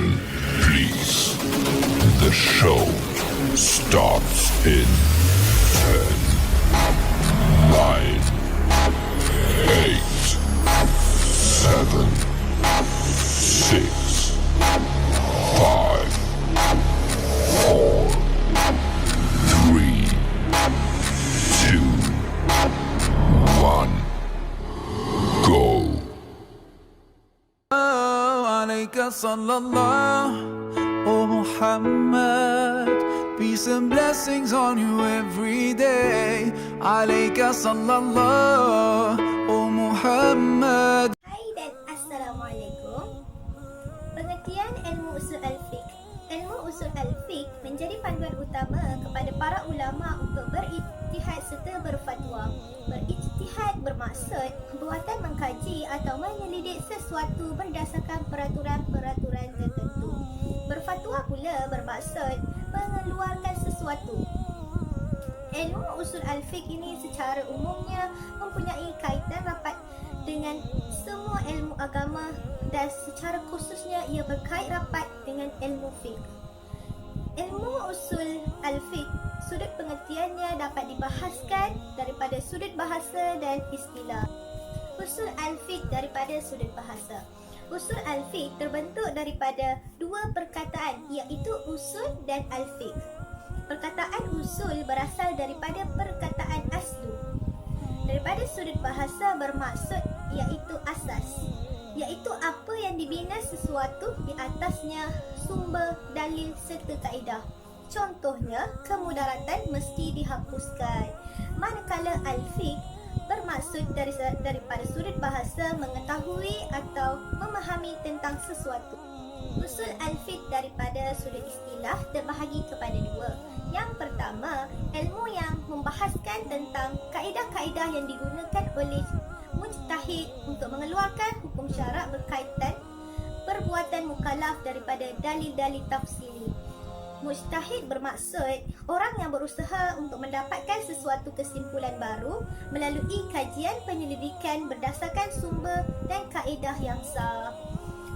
Please, the show starts in 10, 9, 8, 7, 6, 5, 4, 3, 2, 1, go. عليك صلى الله, oh Muhammad, peace and blessings on you every day. عليك صلى الله, oh Muhammad. Hai dan Assalamualaikum. Pengertian ilmu usul al-fiqh. Ilmu usul al-fiqh menjadi panduan utama kepada para ulama untuk berijtihad serta berfatwa. Berijtihad bermaksud perbuatan mengkaji atau menyelidik sesuatu berdasarkan peraturan-peraturan tertentu. Berfatwa pula bermaksud mengeluarkan sesuatu. Ilmu usul al-fiqh ini secara umumnya mempunyai kaitan rapat dengan semua ilmu agama dan secara khususnya ia berkait rapat dengan ilmu fiqh. Ilmu usul al-fiqh, sudut pengertiannya dapat dibahaskan daripada sudut bahasa dan istilah. Usul al-fiqh daripada sudut bahasa. Usul al-fiqh terbentuk daripada dua perkataan iaitu usul dan al-fiqh. Perkataan usul berasal daripada perkataan aslu. Daripada sudut bahasa bermaksud iaitu asas, iaitu apa yang dibina sesuatu di atasnya sumber, dalil serta kaedah. Contohnya, kemudaratan mesti dihapuskan. Manakala al-fiqh bermaksud daripada sudut bahasa mengetahui atau memahami tentang sesuatu. Usul al-fiqh daripada sudut istilah terbahagi kepada dua. Yang pertama, ilmu yang membahaskan tentang kaedah-kaedah yang digunakan oleh mujtahid untuk mengeluarkan hukum syarak berkaitan perbuatan mukallaf daripada dalil-dalil tafsili. Mujtahid bermaksud orang yang berusaha untuk mendapatkan sesuatu kesimpulan baru melalui kajian penyelidikan berdasarkan sumber dan kaedah yang sah.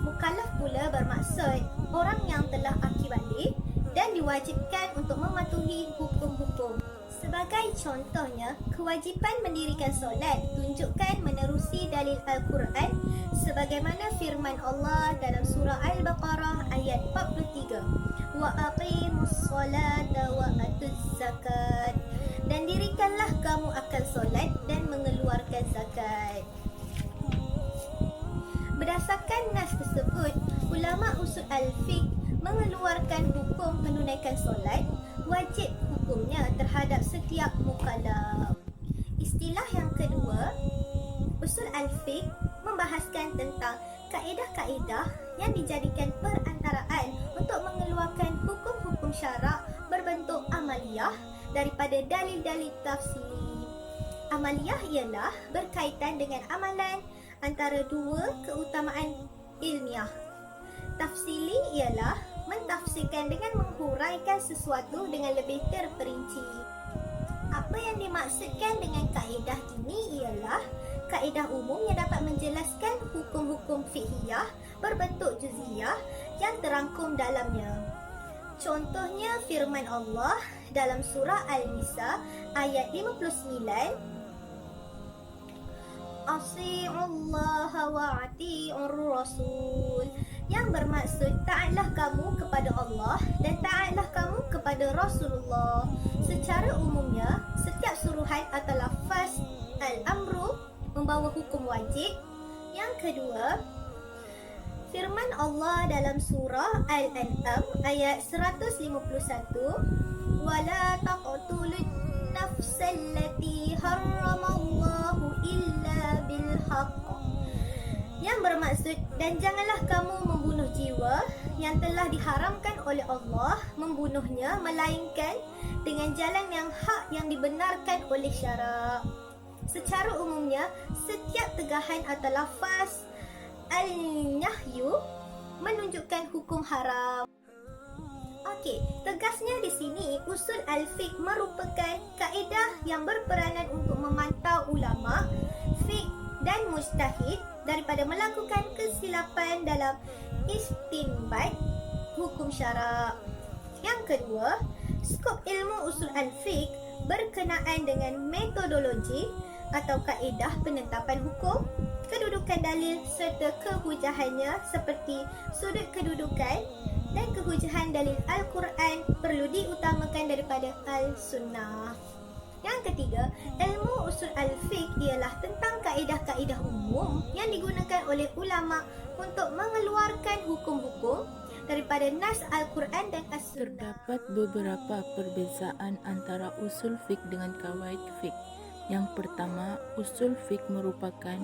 Mukallaf pula bermaksud orang yang telah akil balik dan diwajibkan untuk mematuhi hukum-hukum. Sebagai contohnya, kewajipan mendirikan solat tunjukkan menerusi dalil Al-Quran sebagaimana firman Allah dalam surah Al-Baqarah ayat 43. Wa aqimus solata wa atuz zakat. Dan dirikanlah kamu akan solat dan mengeluarkan zakat. Berdasarkan nas tersebut, ulama usul al-fiqh mengeluarkan hukum menunaikan solat wajib hukumnya terhadap setiap mukallaf. Istilah yang kedua, usul al-fiqh membahaskan tentang kaedah-kaedah yang dijadikan perantaraan untuk mengeluarkan hukum-hukum syarak berbentuk amaliyah daripada dalil-dalil tafsili. Amaliyah ialah berkaitan dengan amalan antara dua keutamaan ilmiah. Tafsili ialah mentafsirkan dengan menghuraikan sesuatu dengan lebih terperinci. Apa yang dimaksudkan dengan kaedah ini ialah kaedah umum yang dapat menjelaskan hukum-hukum fiqhiyah berbentuk juz'iyah yang terangkum dalamnya. Contohnya firman Allah dalam surah Al-Nisa ayat 59, Asi'ullaha wa ati'ur rasul, yang bermaksud taatlah kamu kepada Allah dan taatlah kamu kepada Rasulullah. Secara umumnya, setiap suruhan atau lafaz al-amru membawa hukum wajib. Yang kedua, firman Allah dalam surah Al-An'am ayat 151, wala taqtulun nafsallati harramallahu illa bilhaq, yang bermaksud dan janganlah kamu membunuh jiwa yang telah diharamkan oleh Allah membunuhnya melainkan dengan jalan yang hak yang dibenarkan oleh syarak. Secara umumnya, setiap tegahan atau lafaz al-nahyu menunjukkan hukum haram. Okey, tegasnya di sini usul al-fiqh merupakan kaedah yang berperanan untuk memantau ulama, fiqh dan mujtahid daripada melakukan kesilapan dalam istinbat hukum syarak. Yang kedua, skop ilmu usul al-fiqh berkenaan dengan metodologi atau kaedah penetapan hukum, kedudukan dalil serta kehujahannya seperti sudut kedudukan dan kehujahan dalil Al-Quran perlu diutamakan daripada Al-Sunnah. Yang ketiga, ilmu usul al-fiqh ialah tentang kaedah-kaedah umum yang digunakan oleh ulama untuk mengeluarkan hukum-hukum daripada nas Al-Quran dan As-Sunnah. Terdapat beberapa perbezaan antara usul fiqh dengan kawaid fiqh. Yang pertama, usul fiqh merupakan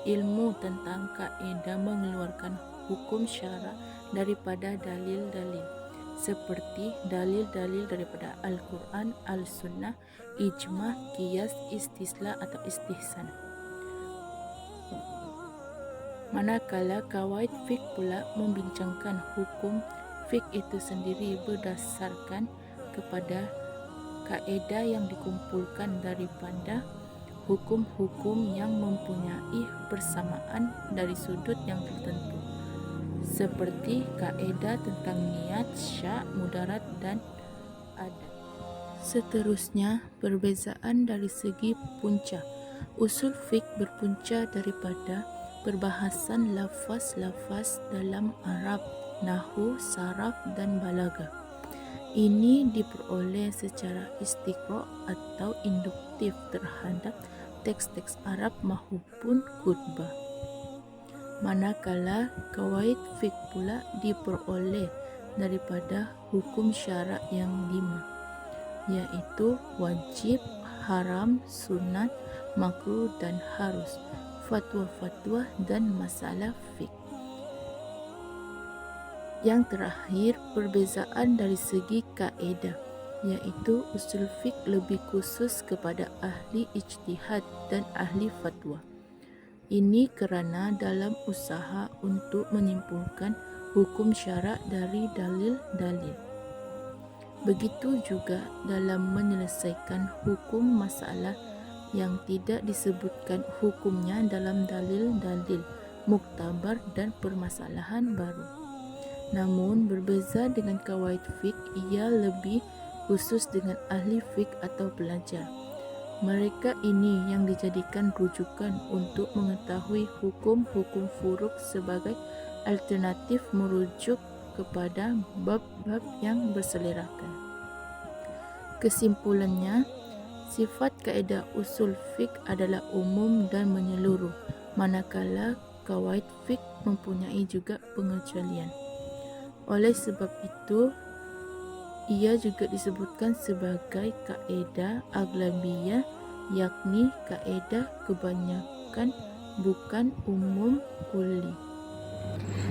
ilmu tentang kaedah mengeluarkan hukum syara daripada dalil-dalil, seperti dalil-dalil daripada Al-Quran, Al-Sunnah, ijma', qiyas, istislah atau istihsan. Manakala kawaid fiqh pula membincangkan hukum fiqh itu sendiri berdasarkan kepada kaedah yang dikumpulkan daripada hukum-hukum yang mempunyai persamaan dari sudut yang tertentu, seperti kaedah tentang niat, syak, mudarat dan adat. Seterusnya, perbezaan dari segi punca. Usul fiqh berpunca daripada perbahasan lafaz-lafaz dalam Arab, nahwu, saraf dan balaghah. Ini diperoleh secara istiqra' atau induktif terhadap teks-teks Arab maupun khutbah. Manakala kawaid fiqh pula diperoleh daripada hukum syarak yang 5, iaitu wajib, haram, sunat, makruh dan harus, fatwa-fatwa dan masalah fiqh. Yang terakhir, perbezaan dari segi kaedah, iaitu usul fiqh lebih khusus kepada ahli ijtihad dan ahli fatwa. Ini kerana dalam usaha untuk menyimpulkan hukum syarak dari dalil-dalil. Begitu juga dalam menyelesaikan hukum masalah yang tidak disebutkan hukumnya dalam dalil-dalil, muktabar dan permasalahan baru. Namun berbeza dengan kawaid fiqh, ia lebih khusus dengan ahli fiqh atau pelajar. Mereka ini yang dijadikan rujukan untuk mengetahui hukum-hukum furuk sebagai alternatif merujuk kepada bab-bab yang berselerakan. Kesimpulannya, sifat kaedah usul fiqh adalah umum dan menyeluruh, manakala kawaid fiqh mempunyai juga pengecualian. Oleh sebab itu, ia juga disebutkan sebagai kaedah aglabiyah, yakni kaedah kebanyakan, bukan umum kulli.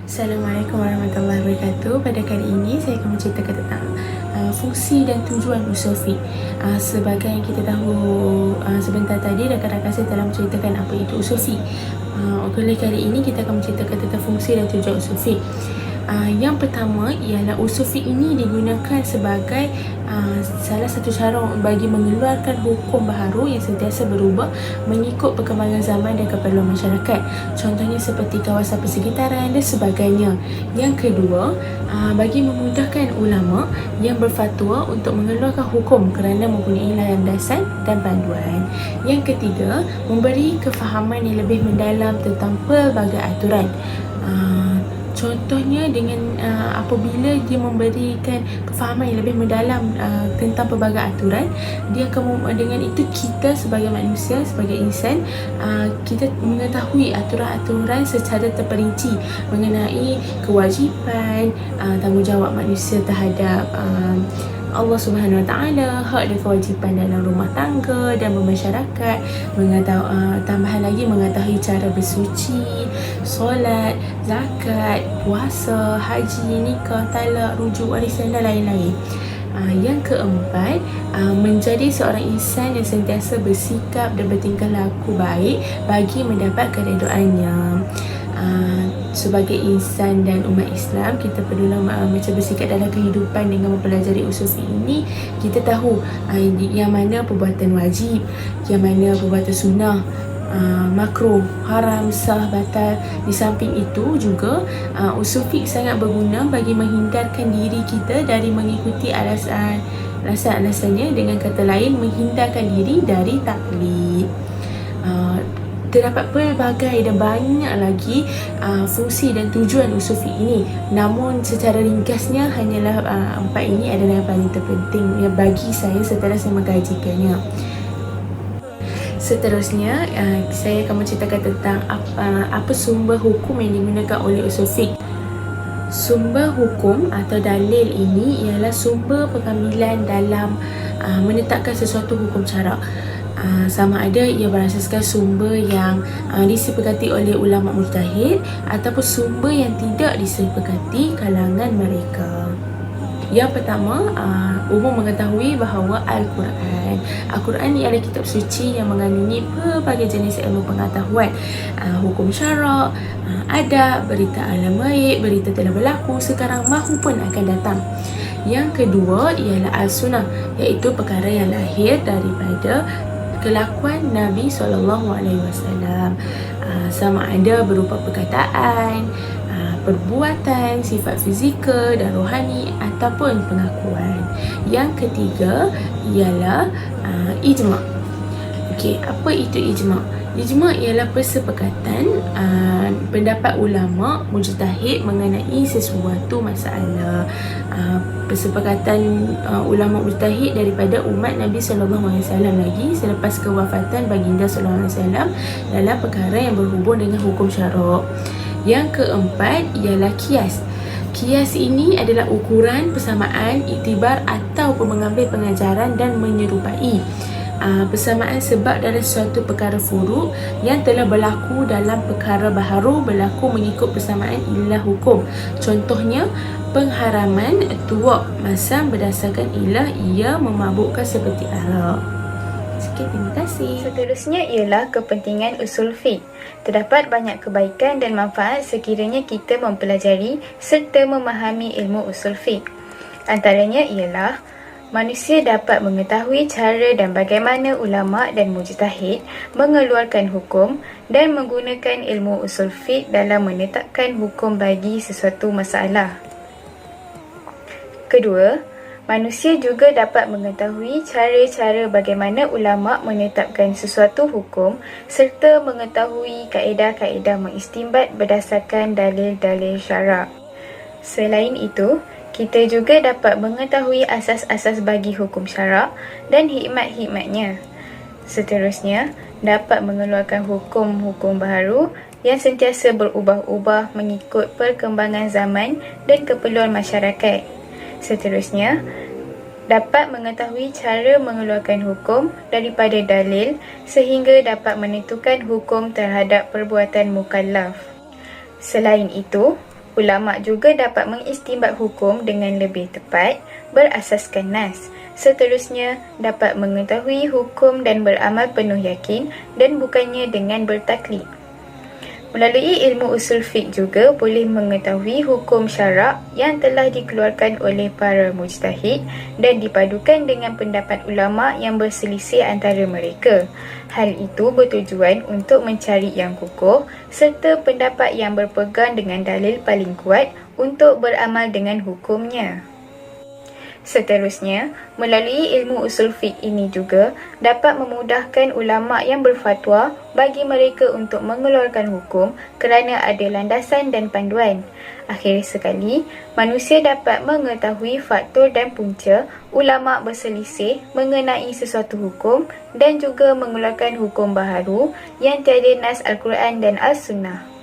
Assalamualaikum warahmatullahi wabarakatuh. Pada kali ini saya akan menceritakan tentang fungsi dan tujuan usul fiqh. Sebagai yang kita tahu sebentar tadi, rakan-rakan saya telah menceritakan apa itu usul fiqh. Oleh kali ini kita akan menceritakan tentang fungsi dan tujuan usul fiqh. Yang pertama ialah usul fiqh ini digunakan sebagai salah satu cara bagi mengeluarkan hukum baharu yang sentiasa berubah mengikut perkembangan zaman dan keperluan masyarakat. Contohnya seperti kawasan persekitaran dan sebagainya. Yang kedua, bagi memudahkan ulama yang berfatwa untuk mengeluarkan hukum kerana mempunyai landasan dan panduan. Yang ketiga, memberi kefahaman yang lebih mendalam tentang pelbagai aturan. Contohnya dengan apabila dia memberikan kefahaman yang lebih mendalam tentang pelbagai aturan, dia akan dengan itu kita sebagai manusia, sebagai insan, kita mengetahui aturan-aturan secara terperinci mengenai kewajipan, tanggungjawab manusia terhadap Allah Subhanahu Wa Taala, hak dan kewajipan dalam rumah tangga dan bermasyarakat, tambahan lagi mengetahui cara bersuci, solat, zakat, puasa, haji, nikah, talak, rujuk, warisan dan lain-lain. Yang keempat, menjadi seorang insan yang sentiasa bersikap dan bertingkah laku baik bagi mendapat keredoannya. Sebagai insan dan umat Islam, kita perlulah macam bersikap dalam kehidupan dengan mempelajari usul fiqh ini. Kita tahu yang mana perbuatan wajib, yang mana perbuatan sunnah, makruh, haram, sah, batal. Di samping itu juga usul fiqh sangat berguna bagi menghindarkan diri kita dari mengikuti alasan-alasannya. Dengan kata lain, menghindarkan diri dari taklid. Terdapat pelbagai dan banyak lagi fungsi dan tujuan usul fiqh ini. Namun secara ringkasnya hanyalah 4 ini adalah yang paling terpenting bagi saya setelah saya mengkajikannya. Seterusnya, saya akan menceritakan tentang apa sumber hukum yang digunakan oleh usul fiqh. Sumber hukum atau dalil ini ialah sumber pengambilan dalam menetapkan sesuatu hukum syarak. Sama ada ia berasaskan sumber yang disepakati oleh ulama mujtahid ataupun sumber yang tidak disepakati kalangan mereka. Yang pertama, umum mengetahui bahawa Al-Quran ialah kitab suci yang mengandungi pelbagai jenis ilmu pengetahuan, hukum syarak, adab, berita alam gaib, berita telah berlaku, sekarang mahupun akan datang. Yang kedua ialah Al-Sunnah, iaitu perkara yang lahir daripada kelakuan Nabi SAW, sama ada berupa perkataan, perbuatan, sifat fizikal dan rohani ataupun pengakuan. Yang ketiga ialah ijma'. Okey, apa itu ijma'? Ijma' ialah persepakatan pendapat ulama mujtahid mengenai sesuatu masalah. Persepakatan ulama mujtahid daripada umat Nabi SAW lagi selepas kewafatan baginda SAW dalam perkara yang berhubung dengan hukum syarak. Yang keempat ialah kias. Kias ini adalah ukuran persamaan, iktibar atau mengambil pengajaran dan menyerupai persamaan sebab dalam suatu perkara furuk yang telah berlaku dalam perkara baharu berlaku mengikut persamaan ilah hukum. Contohnya, pengharaman tuak masam berdasarkan ilah ia memabukkan seperti arak. Sekian, terima kasih. Seterusnya ialah kepentingan usul fiqh. Terdapat banyak kebaikan dan manfaat sekiranya kita mempelajari serta memahami ilmu usul fiqh. Antaranya ialah manusia dapat mengetahui cara dan bagaimana ulama dan mujtahid mengeluarkan hukum dan menggunakan ilmu usul fiqh dalam menetapkan hukum bagi sesuatu masalah. Kedua, manusia juga dapat mengetahui cara-cara bagaimana ulama menetapkan sesuatu hukum serta mengetahui kaedah-kaedah mengistinbat berdasarkan dalil-dalil syarak. Selain itu, kita juga dapat mengetahui asas-asas bagi hukum syarak dan hikmat-hikmatnya. Seterusnya, dapat mengeluarkan hukum-hukum baharu yang sentiasa berubah-ubah mengikut perkembangan zaman dan keperluan masyarakat. Seterusnya, dapat mengetahui cara mengeluarkan hukum daripada dalil sehingga dapat menentukan hukum terhadap perbuatan mukallaf. Selain itu, ulama juga dapat mengistinbat hukum dengan lebih tepat berasaskan nas. Seterusnya, dapat mengetahui hukum dan beramal penuh yakin dan bukannya dengan bertaklid. Melalui ilmu usul fiqh juga boleh mengetahui hukum syarak yang telah dikeluarkan oleh para mujtahid dan dipadukan dengan pendapat ulama yang berselisih antara mereka. Hal itu bertujuan untuk mencari yang kukuh serta pendapat yang berpegang dengan dalil paling kuat untuk beramal dengan hukumnya. Seterusnya, melalui ilmu usul fiqh ini juga dapat memudahkan ulama yang berfatwa bagi mereka untuk mengeluarkan hukum kerana ada landasan dan panduan. Akhir sekali, manusia dapat mengetahui faktor dan punca ulama berselisih mengenai sesuatu hukum dan juga mengeluarkan hukum baharu yang tiada nas Al-Quran dan As-Sunnah.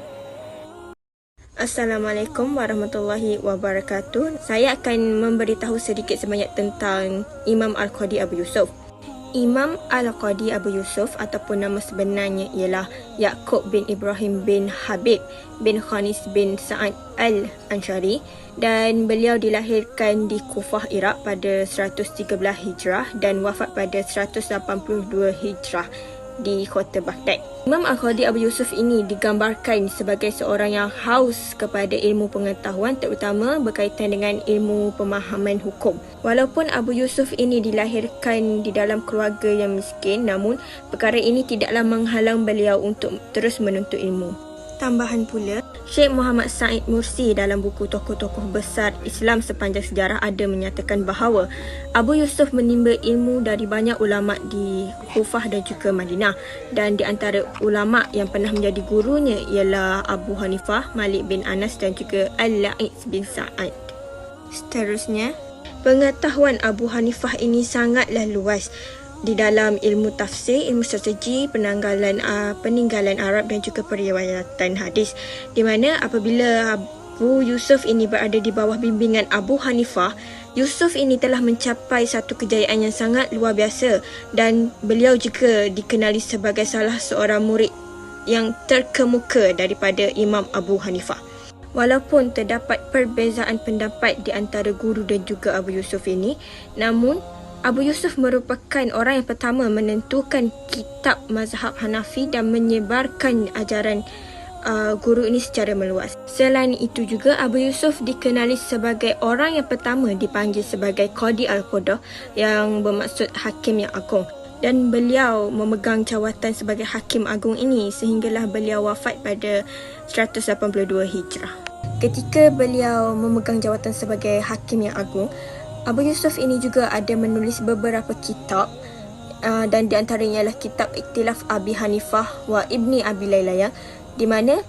Assalamualaikum warahmatullahi wabarakatuh. Saya akan memberitahu sedikit sebanyak tentang Imam Al-Qadi Abu Yusuf. Imam Al-Qadi Abu Yusuf ataupun nama sebenarnya ialah Yaqub bin Ibrahim bin Habib bin Khanis bin Sa'ad Al-Anshari dan beliau dilahirkan di Kufah, Iraq pada 113 Hijrah dan wafat pada 182 Hijrah. di kota Baghdad. Imam Al-Qadi Abu Yusuf ini digambarkan sebagai seorang yang haus kepada ilmu pengetahuan, terutama berkaitan dengan ilmu pemahaman hukum. Walaupun Abu Yusuf ini dilahirkan di dalam keluarga yang miskin, namun perkara ini tidaklah menghalang beliau untuk terus menuntut ilmu. Tambahan pula, Syekh Muhammad Said Mursi dalam buku tokoh-tokoh besar Islam sepanjang sejarah ada menyatakan bahawa Abu Yusuf menimba ilmu dari banyak ulama di Kufah dan juga Madinah, dan di antara ulama yang pernah menjadi gurunya ialah Abu Hanifah, Malik bin Anas dan juga Al-La'its bin Sa'ad. Seterusnya, pengetahuan Abu Hanifah ini sangatlah luas di dalam ilmu tafsir, ilmu strategi, peninggalan Arab dan juga periwayatan hadis, di mana apabila Abu Yusuf ini berada di bawah bimbingan Abu Hanifah, Yusuf ini telah mencapai satu kejayaan yang sangat luar biasa, dan beliau juga dikenali sebagai salah seorang murid yang terkemuka daripada Imam Abu Hanifah. Walaupun terdapat perbezaan pendapat di antara guru dan juga Abu Yusuf ini, namun Abu Yusuf merupakan orang yang pertama menentukan kitab mazhab Hanafi dan menyebarkan ajaran guru ini secara meluas. Selain itu juga, Abu Yusuf dikenali sebagai orang yang pertama dipanggil sebagai Qadi Al-Qudah, yang bermaksud Hakim yang Agung. Dan beliau memegang jawatan sebagai Hakim Agung ini sehinggalah beliau wafat pada 182 Hijrah. Ketika beliau memegang jawatan sebagai Hakim yang Agung, Abu Yusuf ini juga ada menulis beberapa kitab, dan di antaranya ialah kitab Ikhtilaf Abi Hanifah wa Ibni Abi Layla, di mana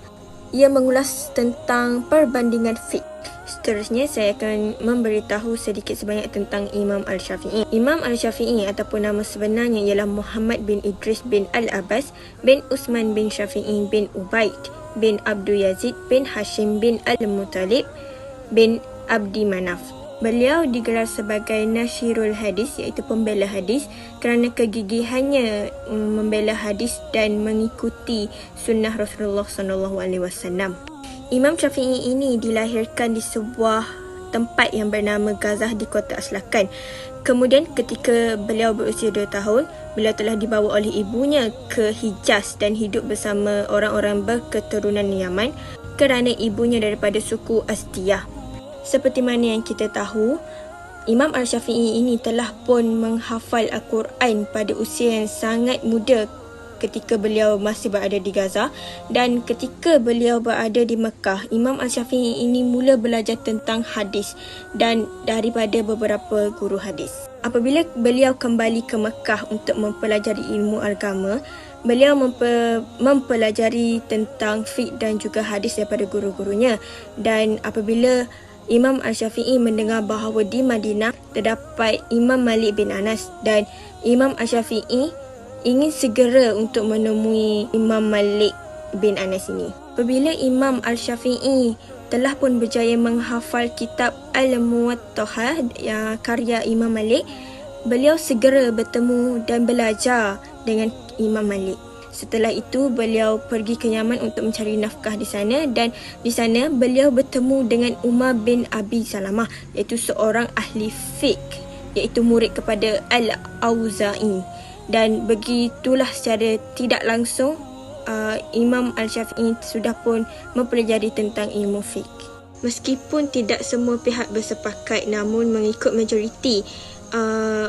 ia mengulas tentang perbandingan fiqh. Seterusnya, saya akan memberitahu sedikit sebanyak tentang Imam Al-Syafi'i. Imam Al-Syafi'i ataupun nama sebenarnya ialah Muhammad bin Idris bin Al-Abbas bin Utsman bin Syafi'i bin Ubaid bin Abdul Yazid bin Hashim bin Al-Muttalib bin Abdi Manaf. Beliau digelar sebagai Nasyirul Hadis, iaitu pembela hadis, kerana kegigihannya membela hadis dan mengikuti sunnah Rasulullah SAW. Imam Syafi'i ini dilahirkan di sebuah tempat yang bernama Gazah di kota Aslakan. Kemudian ketika beliau berusia 2 tahun, beliau telah dibawa oleh ibunya ke Hijaz dan hidup bersama orang-orang berketurunan Yaman kerana ibunya daripada suku Astiyah. Seperti mana yang kita tahu, Imam Al-Syafi'i ini telah pun menghafal Al-Quran pada usia yang sangat muda ketika beliau masih berada di Gaza, dan ketika beliau berada di Mekah, Imam Al-Syafi'i ini mula belajar tentang hadis dan daripada beberapa guru hadis. Apabila beliau kembali ke Mekah untuk mempelajari ilmu agama, beliau mempelajari tentang fiqh dan juga hadis daripada guru-gurunya. Dan apabila Imam Al-Syafi'i mendengar bahawa di Madinah terdapat Imam Malik bin Anas, dan Imam Al-Syafi'i ingin segera untuk menemui Imam Malik bin Anas ini. Apabila Imam Al-Syafi'i telah pun berjaya menghafal kitab Al-Muwattah yang karya Imam Malik, beliau segera bertemu dan belajar dengan Imam Malik. Setelah itu, beliau pergi ke Yaman untuk mencari nafkah di sana, dan di sana beliau bertemu dengan Umar bin Abi Salamah, iaitu seorang ahli fiqh, iaitu murid kepada Al-Auza'i. Dan begitulah secara tidak langsung Imam Al-Syafi'i sudah pun mempelajari tentang ilmu fiqh. Meskipun tidak semua pihak bersepakat, namun mengikut majoriti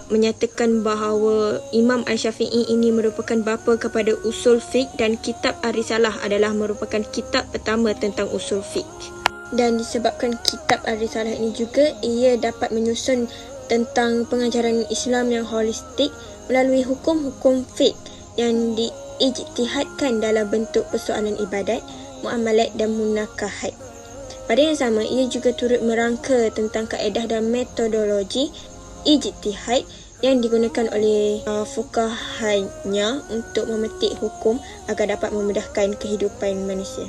menyatakan bahawa Imam Al-Syafi'i ini merupakan bapa kepada usul fiqh, dan kitab Ar-Risalah adalah merupakan kitab pertama tentang usul fiqh. Dan disebabkan kitab Ar-Risalah ini juga, ia dapat menyusun tentang pengajaran Islam yang holistik melalui hukum-hukum fiqh yang diijtihadkan dalam bentuk persoalan ibadat, muamalat dan munakahat. Pada yang sama, ia juga turut merangka tentang kaedah dan metodologi ijtihad yang digunakan oleh fuqahanya untuk memetik hukum agar dapat memudahkan kehidupan manusia.